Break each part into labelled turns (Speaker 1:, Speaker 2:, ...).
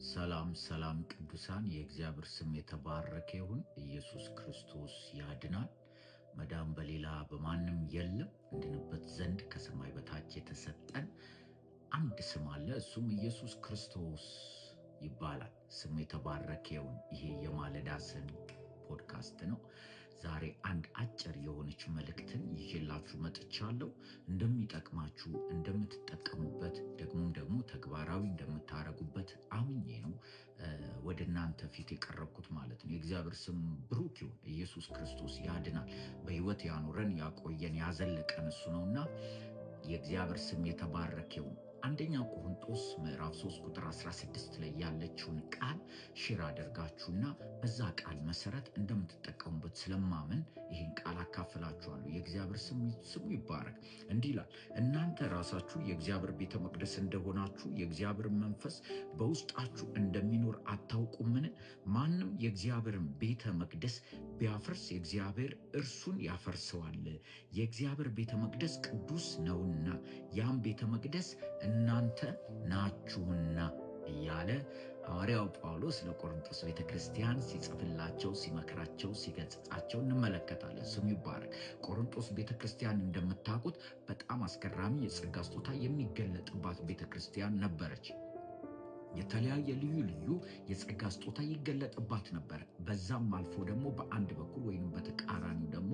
Speaker 1: ሰላም ሰላም ቅዱሳን የእግዚአብሔር ስም የተባረከ ይሁን። ኢየሱስ ክርስቶስ ያድናል። መዳን በሌላ በማንም የለም። እንድንበት ዘንድ ከሰማይ በታች የተሰጠን አንድ ስም አለ፣ እሱም ኢየሱስ ክርስቶስ ይባላል። ስሙ የተባረከ ይሁን። ይሄ የማለዳ ስም ፖድካስት ነው። ዛሬ አንድ አጭር የሆነች መልእክትን ይዤላችሁ መጥቻለሁ። እንደሚጠቅማችሁ እንደምትጠቀሙበት ደግሞ ተግባራዊ እንደምታረጉበት አምኜ ነው ወደ እናንተ ፊት የቀረብኩት ማለት ነው። የእግዚአብሔር ስም ብሩክ ይሁን። ኢየሱስ ክርስቶስ ያድናል። በሕይወት ያኖረን ያቆየን ያዘለቀን እሱ ነውና የእግዚአብሔር ስም የተባረከ ይሁን። አንደኛ ቆሮንቶስ ምዕራፍ 3 ቁጥር 16 ላይ ያለችውን ቃል ሼር አደርጋችሁና በዛ ቃል መሰረት እንደምትጠቀሙበት ስለማመን ይህን ቃል አካፍላችኋለሁ። የእግዚአብሔር ስሙ ይባረክ። እንዲህ ይላል፣ እናንተ ራሳችሁ የእግዚአብሔር ቤተ መቅደስ እንደሆናችሁ የእግዚአብሔር መንፈስ በውስጣችሁ እንደሚኖር አታውቁምን? ማንም የእግዚአብሔርን ቤተ መቅደስ ቢያፈርስ የእግዚአብሔር እርሱን ያፈርሰዋል። የእግዚአብሔር ቤተ መቅደስ ቅዱስ ነውና ያም ቤተ መቅደስ እናንተ ናችሁና እያለ ሐዋርያው ጳውሎስ ለቆሮንቶስ ቤተክርስቲያን ሲጽፍላቸው፣ ሲመክራቸው፣ ሲገጽጻቸው እንመለከታለን። ስሙ ይባረክ። ቆሮንቶስ ቤተክርስቲያን እንደምታውቁት በጣም አስገራሚ የጸጋ ስጦታ የሚገለጥባት ቤተክርስቲያን ነበረች። የተለያየ ልዩ የጸጋ ስጦታ ይገለጥባት ነበር። በዛም አልፎ ደግሞ በአንድ በኩል ወይም በተቃራኒው ደግሞ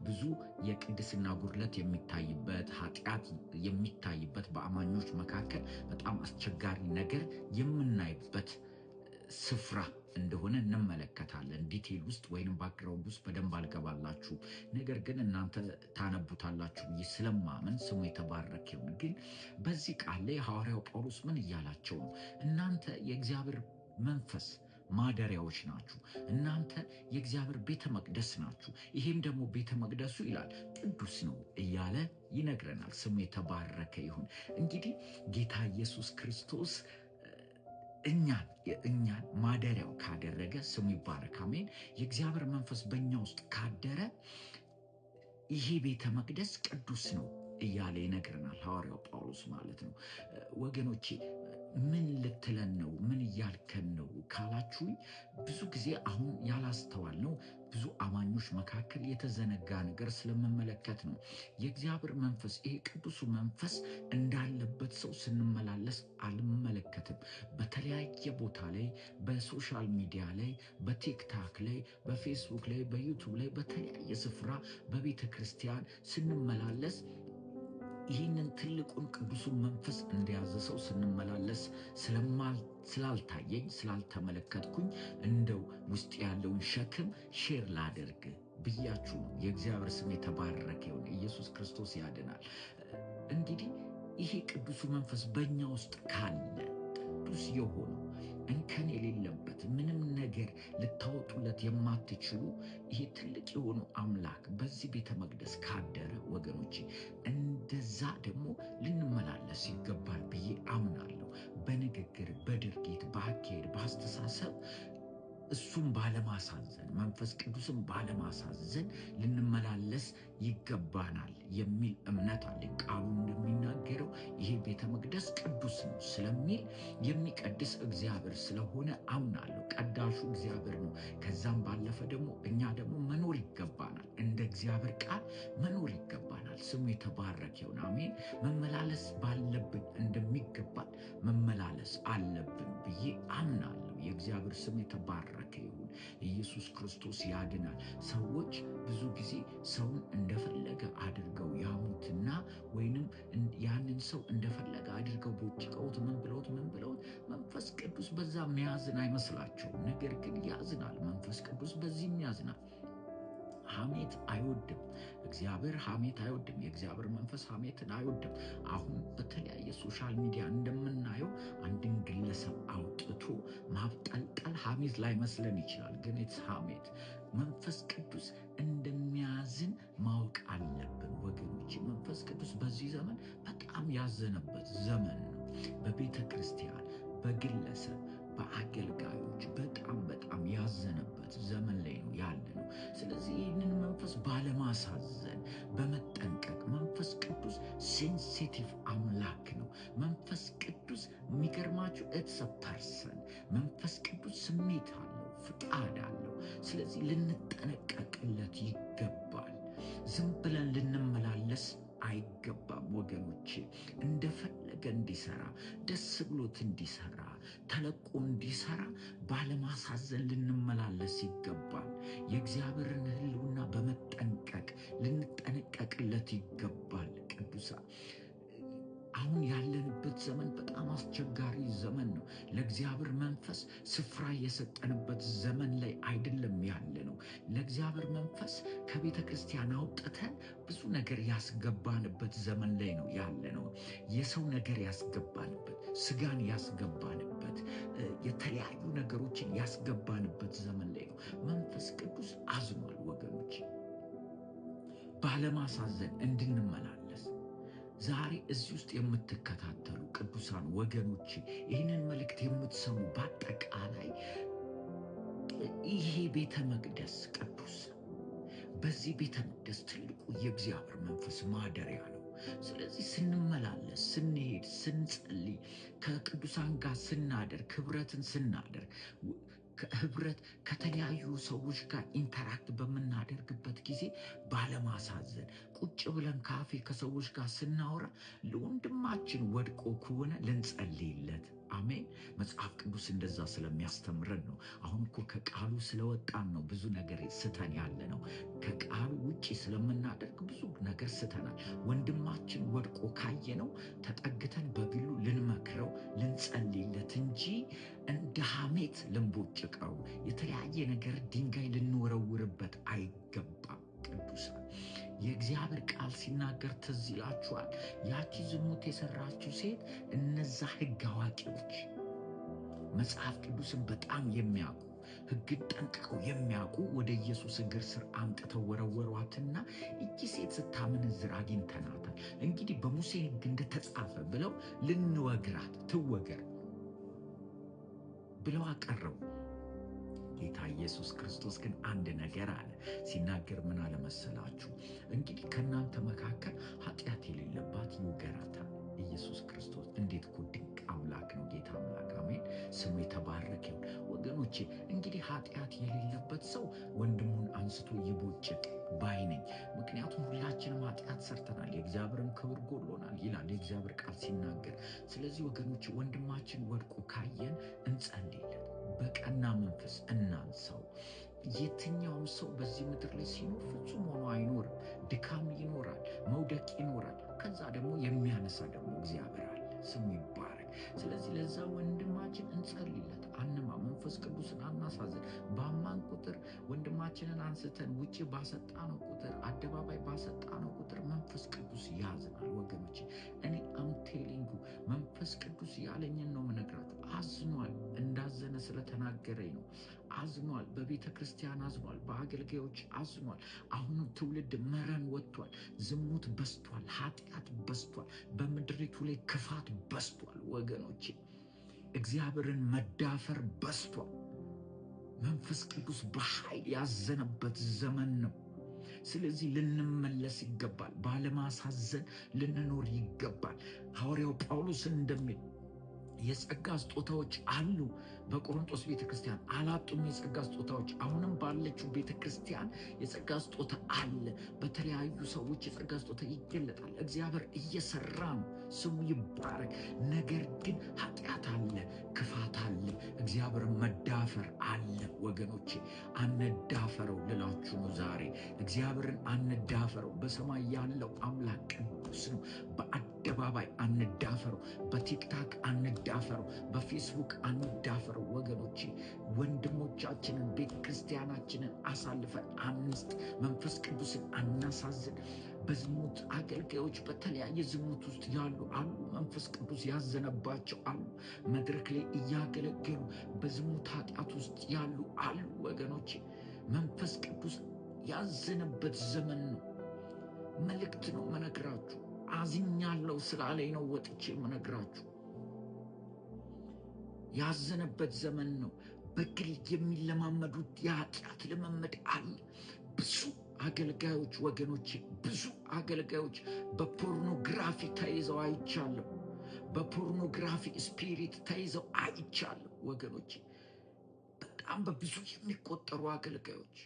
Speaker 1: ብዙ የቅድስና ጉድለት የሚታይበት፣ ኃጢአት የሚታይበት፣ በአማኞች መካከል በጣም አስቸጋሪ ነገር የምናይበት ስፍራ እንደሆነ እንመለከታለን። ዲቴል ውስጥ ወይም ባክግራውንድ ውስጥ በደንብ አልገባላችሁ፣ ነገር ግን እናንተ ታነቡታላችሁ ብዬ ስለማመን ስሙ የተባረከ ይሁን። ግን በዚህ ቃል ላይ ሐዋርያው ጳውሎስ ምን እያላቸው ነው? እናንተ የእግዚአብሔር መንፈስ ማደሪያዎች ናችሁ። እናንተ የእግዚአብሔር ቤተ መቅደስ ናችሁ። ይሄም ደግሞ ቤተ መቅደሱ ይላል ቅዱስ ነው እያለ ይነግረናል። ስሙ የተባረከ ይሁን። እንግዲህ ጌታ ኢየሱስ ክርስቶስ እኛን ማደሪያው ካደረገ ስሙ ይባረክ፣ አሜን። የእግዚአብሔር መንፈስ በእኛ ውስጥ ካደረ ይሄ ቤተ መቅደስ ቅዱስ ነው እያለ ይነግረናል ሐዋርያው ጳውሎስ ማለት ነው። ወገኖቼ ምን ልትለን ነው? ምን እያልከን ነው ካላችሁኝ፣ ብዙ ጊዜ አሁን ያላስተዋልነው ብዙ አማኞች መካከል የተዘነጋ ነገር ስለመመለከት ነው። የእግዚአብሔር መንፈስ ይሄ ቅዱሱ መንፈስ እንዳለበት ሰው ስንመላለስ አልመለከትም። በተለያየ ቦታ ላይ በሶሻል ሚዲያ ላይ፣ በቲክታክ ላይ፣ በፌስቡክ ላይ፣ በዩቱብ ላይ፣ በተለያየ ስፍራ በቤተ ክርስቲያን ስንመላለስ ይህንን ትልቁን ቅዱሱን መንፈስ እንደያዘ ሰው ስንመላለስ ስላልታየኝ ስላልተመለከትኩኝ እንደው ውስጥ ያለውን ሸክም ሼር ላደርግ ብያችሁ ነው። የእግዚአብሔር ስም የተባረከ ይሁን። ኢየሱስ ክርስቶስ ያድናል። እንግዲህ ይሄ ቅዱሱ መንፈስ በእኛ ውስጥ ካለ ቅዱስ የሆነው እንከን የሌለበት ምንም ነገር ልታወጡለት የማትችሉ ይሄ ትልቅ የሆነው አምላክ በዚህ ቤተ መቅደስ ካደረ ወገኖቼ እንደዛ ደግሞ ልንመላለስ ይገባል ብዬ አምናለሁ። በንግግር፣ በድርጊት፣ በአካሄድ፣ በአስተሳሰብ እሱም ባለማሳዘን መንፈስ ቅዱስም ባለማሳዘን ልንመላለስ ይገባናል የሚል እምነት አለኝ። ቃሉ እንደሚናገረው ይሄ ቤተ መቅደስ ቅዱስ ነው ስለሚል የሚቀድስ እግዚአብሔር ስለሆነ አምናለሁ። ቀዳሹ እግዚአብሔር ነው። ከዛም ባለፈ ደግሞ እኛ ደግሞ መኖር ይገባናል። እንደ እግዚአብሔር ቃል መኖር ይገባናል። ስሙ የተባረከ ይሁን። አሜን። መመላለስ ባለብን እንደሚገባል መመላለስ አለብን ብዬ አምናለሁ። የእግዚአብሔር ስም የተባረከ ይሁን። ኢየሱስ ክርስቶስ ያድናል። ሰዎች ብዙ ጊዜ ሰውን እንደፈለገ አድርገው ያሙትና ወይንም ያንን ሰው እንደፈለገ አድርገው ቦጭቀውት ምን ብለውት መንፈስ ቅዱስ በዛ የሚያዝን አይመስላቸውም። ነገር ግን ያዝናል። መንፈስ ቅዱስ በዚህም ያዝናል። ሐሜት አይወድም። እግዚአብሔር ሐሜት አይወድም። የእግዚአብሔር መንፈስ ሐሜትን አይወድም። አሁን በተለያየ ሶሻል ሚዲያ እንደምናየው አንድን ግለሰብ አውጥቶ ማብጠልጠል ሐሜት ላይ መስለን ይችላል፣ ግን ሐሜት መንፈስ ቅዱስ እንደሚያዝን ማወቅ አለብን ወገኖች። መንፈስ ቅዱስ በዚህ ዘመን በጣም ያዘነበት ዘመን ነው። በቤተ ክርስቲያን፣ በግለሰብ፣ በአገልጋዮች በጣም ያዘነበት ዘመን ላይ ነው ያለ ነው። ስለዚህ ይህንን መንፈስ ባለማሳዘን በመጠንቀቅ መንፈስ ቅዱስ ሴንሲቲቭ አምላክ ነው። መንፈስ ቅዱስ የሚገርማችሁ ኢትስ ፐርሰን መንፈስ ቅዱስ ስሜት አለው፣ ፍቃድ አለው። ስለዚህ ልንጠነቀቅለት ይገባል። ዝም ብለን ልንመላለስ አይገባም ወገኖቼ። እንደፈለገ እንዲሰራ፣ ደስ ብሎት እንዲሰራ፣ ተለቆ እንዲሰራ ባለማሳዘን ልንመላለስ ይገባል። የእግዚአብሔርን ሕልውና በመጠንቀቅ ልንጠነቀቅለት ይገባል። ቅዱሳን አሁን ያለንበት ዘመን በጣም አስቸጋሪ ዘመን ነው። ለእግዚአብሔር መንፈስ ስፍራ የሰጠንበት ዘመን ላይ አይደለም ያለ ነው። ለእግዚአብሔር መንፈስ ከቤተ ክርስቲያን አውጥተን ብዙ ነገር ያስገባንበት ዘመን ላይ ነው ያለ ነው። የሰው ነገር ያስገባንበት፣ ስጋን ያስገባንበት፣ የተለያዩ ነገሮችን ያስገባንበት ዘመን ላይ ነው። መንፈስ ቅዱስ አዝኗል ወገኖች፣ ባለማሳዘን እንድንመላለስ። ዛሬ እዚህ ውስጥ የምትከታተሉ ቅዱሳን ወገኖች፣ ይህንን መልእክት የምትሰሙ በአጠቃላይ ይሄ ቤተ መቅደስ ቅዱስ፣ በዚህ ቤተ መቅደስ ትልቁ የእግዚአብሔር መንፈስ ማደሪያ ነው። ስለዚህ ስንመላለስ፣ ስንሄድ፣ ስንጸልይ፣ ከቅዱሳን ጋር ስናደርግ፣ ህብረትን ስናደርግ፣ ህብረት ከተለያዩ ሰዎች ጋር ኢንተራክት በምናደርግበት ጊዜ ባለማሳዘን ቁጭ ብለን ካፌ ከሰዎች ጋር ስናወራ ለወንድማችን ወድቆ ከሆነ ልንጸልይለት። አሜን። መጽሐፍ ቅዱስ እንደዛ ስለሚያስተምረን ነው። አሁን እኮ ከቃሉ ስለወጣን ነው ብዙ ነገር ስተን ያለ ነው። ከቃሉ ውጪ ስለምናደርግ ብዙ ነገር ስተናል። ወንድማችን ወድቆ ካየነው ተጠግተን በግሉ ልንመክረው፣ ልንጸልይለት እንጂ እንደ ሐሜት ልንቦጭቀው፣ የተለያየ ነገር ድንጋይ ልንወረውርበት አይገባም። ቅዱሳን የእግዚአብሔር ቃል ሲናገር ትዝ ይላችኋል። ያቺ ዝሙት የሰራችው ሴት እነዛ ሕግ አዋቂዎች መጽሐፍ ቅዱስን በጣም የሚያውቁ ሕግን ጠንቅቀው የሚያውቁ ወደ ኢየሱስ እግር ስር አምጥተው ወረወሯትና እቺ ሴት ስታመነዝር አግኝተናታል፣ እንግዲህ በሙሴ ሕግ እንደተጻፈ ብለው ልንወግራት ትወገር ብለው አቀረቡ። ጌታ ኢየሱስ ክርስቶስ ግን አንድ ነገር አለ። ሲናገር ምን አለ መሰላችሁ? እንግዲህ ከእናንተ መካከል ኃጢአት የሌለባት ይውገራታል። ኢየሱስ ክርስቶስ እንዴት እኮ ድንቅ አምላክ ነው! ጌታ አምላክ አሜን፣ ስሙ የተባረከ ይሁን። ወገኖቼ እንግዲህ ኃጢአት የሌለበት ሰው ወንድሙን አንስቶ ይቦጭቅ ባይ ነኝ። ምክንያቱም ሁላችንም ኃጢአት ሰርተናል፣ የእግዚአብሔርን ክብር ጎሎናል ይላል የእግዚአብሔር ቃል ሲናገር። ስለዚህ ወገኖቼ ወንድማችን ወድቆ ካየን እንጸልይለት፣ በቀና መንፈስ እናንሳው። የትኛውም ሰው በዚህ ምድር ላይ ሲኖር ፍጹም ሆኖ አይኖርም። ድካም ይኖራል፣ መውደቅ ይኖራል። ከዛ ደግሞ የሚያነሳ ደግሞ እግዚአብሔር አለ፣ ስሙ ይባረክ። ስለዚህ ለዛ ወንድማችን እንጸልይለት፣ አንማ፣ መንፈስ ቅዱስን አናሳዝን። ባማን ቁጥር ወንድማችንን አንስተን ውጭ ባሰጣነው ቁጥር፣ አደባባይ ባሰጣነው ቁጥር መንፈስ ቅዱስ ያዝናል ወገኖች። እኔ አምቴሊንጉ መንፈስ ቅዱስ ያለኝን ነው የምነግራችሁ። አዝኗል፣ እንዳዘነ ስለተናገረኝ ነው። አዝኗል፣ በቤተ ክርስቲያን አዝኗል፣ በአገልጋዮች አዝኗል። አሁንም ትውልድ መረን ወጥቷል። ዝሙት በስቷል፣ ኃጢአት በስቷል፣ በምድሪቱ ላይ ክፋት በስቷል ወገኖቼ። እግዚአብሔርን መዳፈር በስቷል። መንፈስ ቅዱስ በኃይል ያዘነበት ዘመን ነው። ስለዚህ ልንመለስ ይገባል። ባለማሳዘን ልንኖር ይገባል። ሐዋርያው ጳውሎስን እንደሚል የጸጋ ስጦታዎች አሉ። በቆሮንቶስ ቤተክርስቲያን አላጡም የጸጋ ስጦታዎች። አሁንም ባለችው ቤተክርስቲያን የጸጋ ስጦታ አለ። በተለያዩ ሰዎች የጸጋ ስጦታ ይገለጣል። እግዚአብሔር እየሰራ ነው፣ ስሙ ይባረክ። ነገር ግን ኃጢአት አለ፣ ክፋት አለ፣ እግዚአብሔር መዳፈር አለ ወገኖቼ። አነዳፈረው ልላችሁ ነው ዛሬ። እግዚአብሔርን አነዳፈረው። በሰማይ ያለው አምላክ ቅዱስ ነው። በአደባባይ አንዳፈረው፣ በቲክታክ አንዳፈረው፣ በፌስቡክ አንዳፈረው ወገኖቼ። ወንድሞቻችንን ቤተ ክርስቲያናችንን አሳልፈን አንስጥ። መንፈስ ቅዱስን አናሳዝን። በዝሙት አገልጋዮች በተለያየ ዝሙት ውስጥ ያሉ አሉ። መንፈስ ቅዱስ ያዘነባቸው አሉ። መድረክ ላይ እያገለገሉ በዝሙት ኃጢአት ውስጥ ያሉ አሉ ወገኖቼ። መንፈስ ቅዱስ ያዘነበት ዘመን ነው። መልእክት ነው መነግራችሁ። አዝኛለሁ ስላለኝ ነው ወጥቼ መነግራችሁ። ያዘነበት ዘመን ነው። በግል የሚለማመዱት የኃጢአት ልምምድ አለ። ብዙ አገልጋዮች ወገኖቼ፣ ብዙ አገልጋዮች በፖርኖግራፊ ተይዘው አይቻለሁ። በፖርኖግራፊ ስፒሪት ተይዘው አይቻለሁ ወገኖች። በጣም በብዙ የሚቆጠሩ አገልጋዮች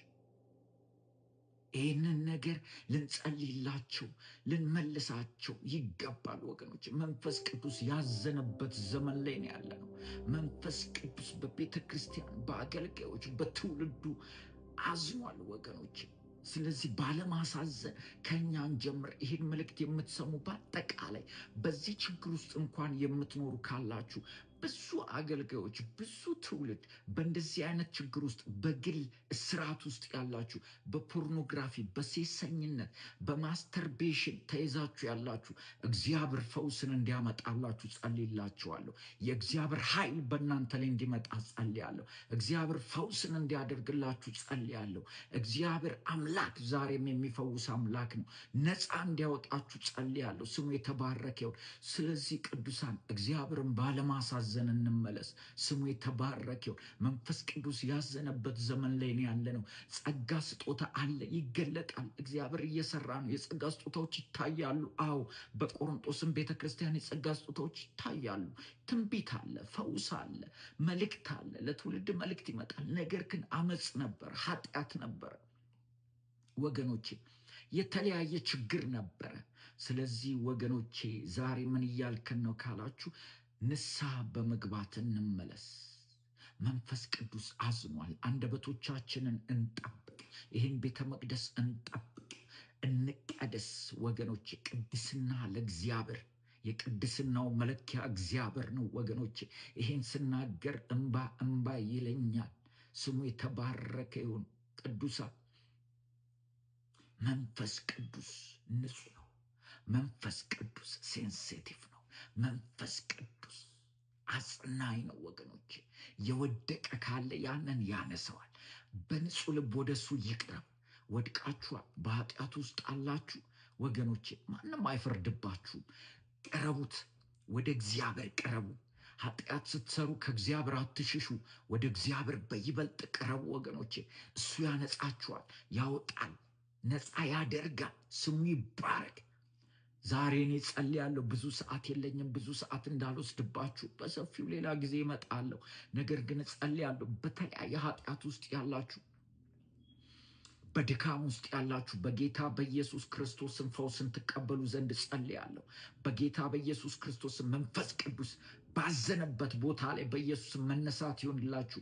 Speaker 1: ይህንን ነገር ልንጸልይላቸው ልንመልሳቸው ይገባል ወገኖች። መንፈስ ቅዱስ ያዘነበት ዘመን ላይ ነው ያለ ነው። መንፈስ ቅዱስ በቤተ ክርስቲያን፣ በአገልጋዮች፣ በትውልዱ አዝኗል ወገኖች። ስለዚህ ባለማሳዘን ከእኛን ጀምር። ይህን መልእክት የምትሰሙ በአጠቃላይ በዚህ ችግር ውስጥ እንኳን የምትኖሩ ካላችሁ ብዙ አገልጋዮች፣ ብዙ ትውልድ በእንደዚህ አይነት ችግር ውስጥ በግል እስራት ውስጥ ያላችሁ፣ በፖርኖግራፊ፣ በሴሰኝነት፣ በማስተርቤሽን ተይዛችሁ ያላችሁ እግዚአብሔር ፈውስን እንዲያመጣላችሁ ጸልይላችኋለሁ። የእግዚአብሔር ኃይል በእናንተ ላይ እንዲመጣ ጸልያለሁ። እግዚአብሔር ፈውስን እንዲያደርግላችሁ ጸልያለሁ። እግዚአብሔር አምላክ ዛሬም የሚፈውስ አምላክ ነው። ነፃ እንዲያወጣችሁ ጸልያለሁ። ስሙ የተባረከ ይሁን። ስለዚህ ቅዱሳን እግዚአብሔርን ባለማሳዘን እንመለስ። ስሙ የተባረከ ይሁን። መንፈስ ቅዱስ ያዘነበት ዘመን ላይ ያለ ነው። ጸጋ ስጦታ አለ፣ ይገለጣል። እግዚአብሔር እየሰራ ነው። የጸጋ ስጦታዎች ይታያሉ። አዎ፣ በቆሮንቶስም ቤተክርስቲያን የጸጋ ስጦታዎች ይታያሉ። ትንቢት አለ፣ ፈውስ አለ፣ መልእክት አለ። ለትውልድ መልእክት ይመጣል። ነገር ግን አመፅ ነበር፣ ኃጢአት ነበረ ወገኖቼ፣ የተለያየ ችግር ነበረ። ስለዚህ ወገኖቼ ዛሬ ምን እያልከን ነው ካላችሁ፣ ንስሐ በመግባት እንመለስ። መንፈስ ቅዱስ አዝኗል። አንደበቶቻችንን እንጠብቅ። ይህን ቤተ መቅደስ እንጠብቅ፣ እንቀደስ ወገኖቼ። ቅድስና ለእግዚአብሔር፣ የቅድስናው መለኪያ እግዚአብሔር ነው ወገኖቼ። ይህን ስናገር እንባ ይለኛል። ስሙ የተባረከ ይሁን። ቅዱሳን መንፈስ ቅዱስ ንጹህ ነው። መንፈስ ቅዱስ ሴንሲቲቭ ነው። መንፈስ ቅዱስ አጽናኝ ነው ወገኖቼ። የወደቀ ካለ ያንን ያነሰዋል። በንጹህ ልብ ወደሱ ይቅረብ። ወድቃችኋል፣ በኃጢአት ውስጥ አላችሁ ወገኖቼ፣ ማንም አይፈርድባችሁም። ቅረቡት፣ ወደ እግዚአብሔር ቅረቡ። ኃጢአት ስትሰሩ ከእግዚአብሔር አትሽሹ። ወደ እግዚአብሔር በይበልጥ ቅረቡ ወገኖቼ። እሱ ያነጻችኋል፣ ያወጣል፣ ነፃ ያደርጋል። ስሙ ይባረክ። ዛሬ እኔ ጸልያለሁ። ብዙ ሰዓት የለኝም። ብዙ ሰዓት እንዳልወስድባችሁ በሰፊው ሌላ ጊዜ እመጣለሁ። ነገር ግን ጸልያለሁ። በተለያየ ኃጢአት ውስጥ ያላችሁ፣ በድካም ውስጥ ያላችሁ በጌታ በኢየሱስ ክርስቶስን ፈውስን ትቀበሉ ዘንድ ጸልያለሁ። በጌታ በኢየሱስ ክርስቶስን መንፈስ ቅዱስ ባዘነበት ቦታ ላይ በኢየሱስ መነሳት ይሆንላችሁ።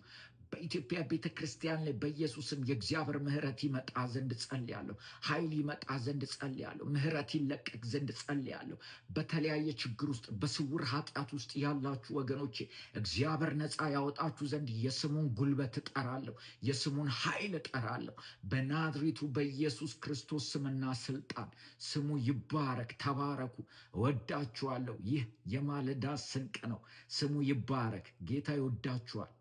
Speaker 1: በኢትዮጵያ ቤተ ክርስቲያን ላይ በኢየሱስም የእግዚአብሔር ምሕረት ይመጣ ዘንድ ጸልያለሁ። ኃይል ይመጣ ዘንድ ጸልያለሁ። ምሕረት ይለቀቅ ዘንድ ጸልያለሁ። በተለያየ ችግር ውስጥ በስውር ኃጢአት ውስጥ ያላችሁ ወገኖቼ እግዚአብሔር ነፃ ያወጣችሁ ዘንድ የስሙን ጉልበት እጠራለሁ። የስሙን ኃይል እጠራለሁ። በናዝሬቱ በኢየሱስ ክርስቶስ ስምና ስልጣን ስሙ ይባረክ። ተባረኩ። እወዳችኋለሁ። ይህ የማለዳ ስንቅ ነው። ስሙ ይባረክ። ጌታ ይወዳችኋል።